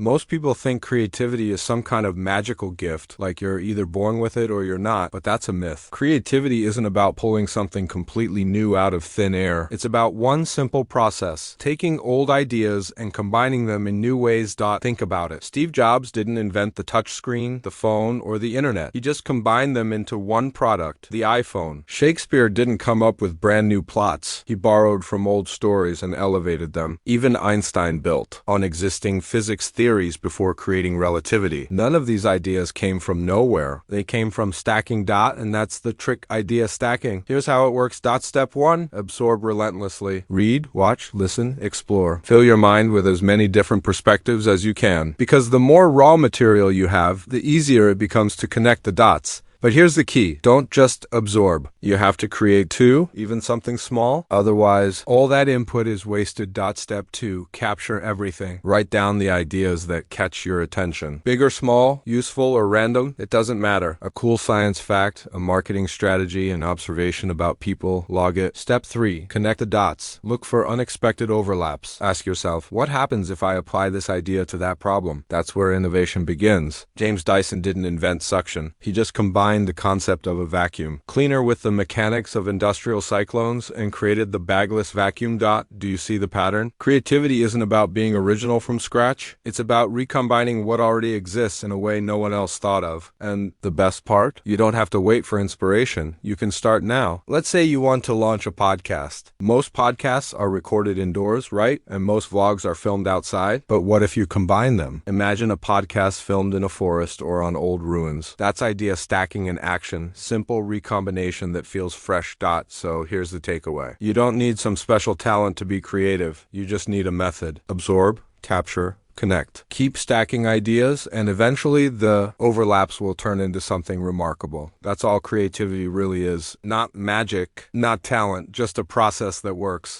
Most people think creativity is some kind of magical gift, like you're either born with it or you're not, but that's a myth. Creativity isn't about pulling something completely new out of thin air. It's about one simple process, taking old ideas and combining them in new ways. Think about it. Steve Jobs didn't invent the touchscreen, the phone, or the internet. He just combined them into one product, the iPhone. Shakespeare didn't come up with brand new plots. He borrowed from old stories and elevated them. Even Einstein built on existing physics theories before creating relativity. None of these ideas came from nowhere. They came from stacking, and that's the trick: idea stacking. Here's how it works. Step 1, absorb relentlessly. Read, watch, listen, explore. Fill your mind with as many different perspectives as you can. Because the more raw material you have, the easier it becomes to connect the dots. But here's the key. Don't just absorb. You have to create too, even something small. Otherwise, all that input is wasted. Step 2, capture everything. Write down the ideas that catch your attention. Big or small, useful or random, it doesn't matter. A cool science fact, a marketing strategy, an observation about people, log it. Step 3, connect the dots. Look for unexpected overlaps. Ask yourself, what happens if I apply this idea to that problem? That's where innovation begins. James Dyson didn't invent suction. He just combined the concept of a vacuum cleaner with the mechanics of industrial cyclones and created the bagless vacuum. Do you see the pattern? Creativity isn't about being original from scratch. It's about recombining what already exists in a way no one else thought of. And the best part? You don't have to wait for inspiration. You can start now. Let's say you want to launch a podcast. Most podcasts are recorded indoors, right? And most vlogs are filmed outside. But what if you combine them? Imagine a podcast filmed in a forest or on old ruins. That's idea stacking in action, simple recombination that feels fresh. So here's the takeaway. You don't need some special talent to be creative. You just need a method. Absorb, capture, connect. Keep stacking ideas, and eventually the overlaps will turn into something remarkable. That's all creativity really is. Not magic, not talent, just a process that works.